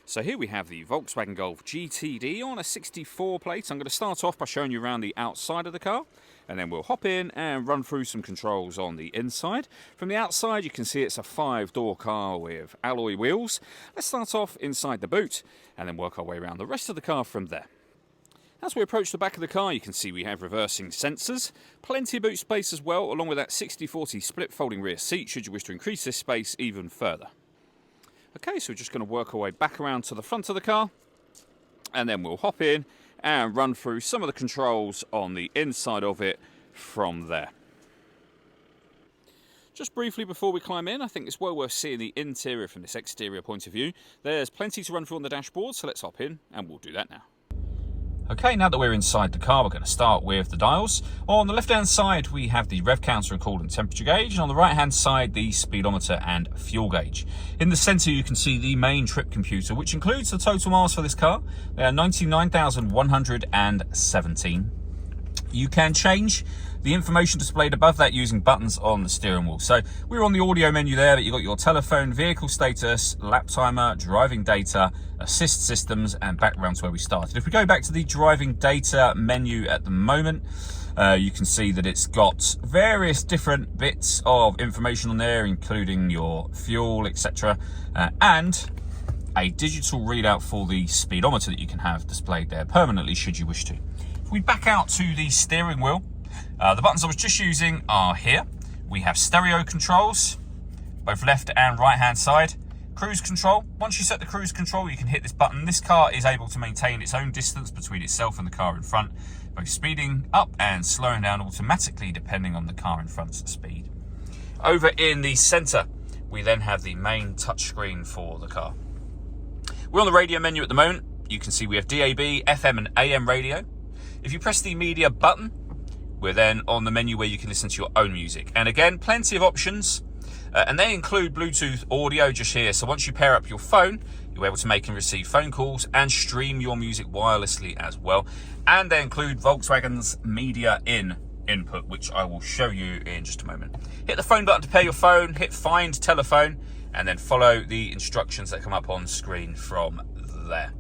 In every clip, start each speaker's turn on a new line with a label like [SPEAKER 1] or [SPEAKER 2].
[SPEAKER 1] So here we have the Volkswagen Golf GTD on a 64 plate. I'm going to start off by showing you around the outside of the car, and then we'll hop in and run through some controls on the inside. From the outside you can see it's a 5-door car with alloy wheels. Let's start off inside the boot and then work our way around the rest of the car from there. As we approach the back of the car, you can see we have reversing sensors, plenty of boot space as well, along with that 60/40 split folding rear seat should you wish to increase this space even further. Okay, so we're just going to work our way back around to the front of the car, and then we'll hop in and run through some of the controls on the inside of it from there. Just briefly before we climb in, I think it's well worth seeing the interior from this exterior point of view. There's plenty to run through on the dashboard, so let's hop in and we'll do that now. Okay, now that we're inside the car, we're going to start with the dials. On the left-hand side, we have the rev counter and coolant temperature gauge, and on the right-hand side, the speedometer and fuel gauge. In the centre, you can see the main trip computer, which includes the total miles for this car. They are 99,117. You can change the information displayed above that using buttons on the steering wheel. So we're on the audio menu there, but you've got your telephone, vehicle status, lap timer, driving data, assist systems, and background to where we started. If we go back to the driving data menu at the moment, you can see that it's got various different bits of information on there, including your fuel, etc., and a digital readout for the speedometer that you can have displayed there permanently should you wish to. If we back out to the steering wheel, the buttons I was just using are here. We have stereo controls, both left and right hand side. Cruise control. Once you set the cruise control, you can hit this button. This car is able to maintain its own distance between itself and the car in front, both speeding up and slowing down automatically depending on the car in front's speed. Over in the centre, we then have the main touchscreen for the car. We're on the radio menu at the moment. You can see we have DAB, FM and AM radio. If you press the media button, we're then on the menu where you can listen to your own music. And again, plenty of options. And they include Bluetooth audio just here. So once you pair up your phone, you're able to make and receive phone calls and stream your music wirelessly as well. And they include Volkswagen's media input, which I will show you in just a moment. Hit the phone button to pair your phone, hit find telephone, and then follow the instructions that come up on screen from there.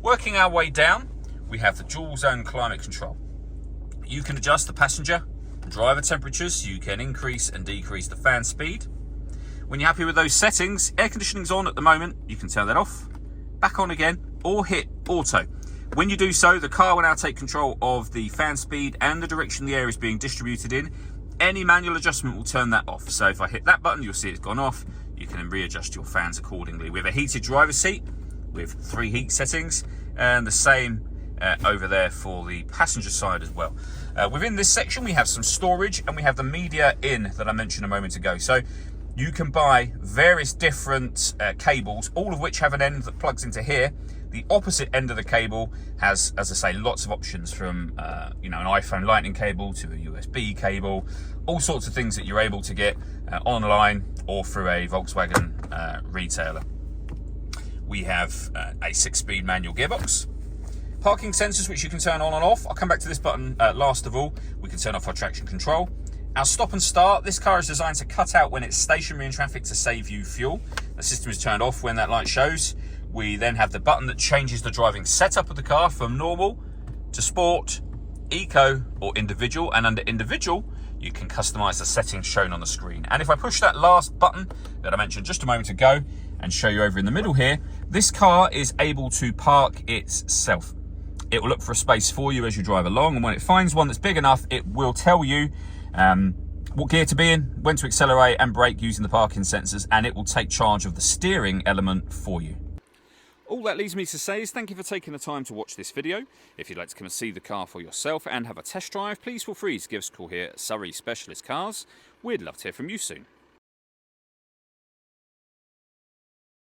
[SPEAKER 1] Working our way down, we have the dual zone climate control. You can adjust the passenger and driver temperatures. You can increase and decrease the fan speed. When you're happy with those settings, air conditioning's on at the moment. You can turn that off, back on again, or hit auto. When you do so, the car will now take control of the fan speed and the direction the air is being distributed in. Any manual adjustment will turn that off. So if I hit that button, you'll see it's gone off. You can then readjust your fans accordingly. We have a heated driver's seat with 3 heat settings, and the same over there for the passenger side as well. Within this section we have some storage, and we have the media in that I mentioned a moment ago. So you can buy various different cables, all of which have an end that plugs into here. The opposite end of the cable has, as I say, lots of options from an iPhone lightning cable to a USB cable, all sorts of things that you're able to get online or through a Volkswagen retailer. We have a 6-speed manual gearbox. Parking sensors, which you can turn on and off. I'll come back to this button last of all. We can turn off our traction control. Our stop and start. This car is designed to cut out when it's stationary in traffic to save you fuel. The system is turned off when that light shows. We then have the button that changes the driving setup of the car from normal to sport, eco or individual. And under individual, you can customize the settings shown on the screen. And if I push that last button that I mentioned just a moment ago and show you over in the middle here, this car is able to park itself. It will look for a space for you as you drive along, and when it finds one that's big enough, it will tell you what gear to be in, when to accelerate and brake using the parking sensors, and it will take charge of the steering element for you. All that leaves me to say is thank you for taking the time to watch this video. If you'd like to come and see the car for yourself and have a test drive, please feel free to give us a call here at Surrey Specialist Cars. We'd love to hear from you soon.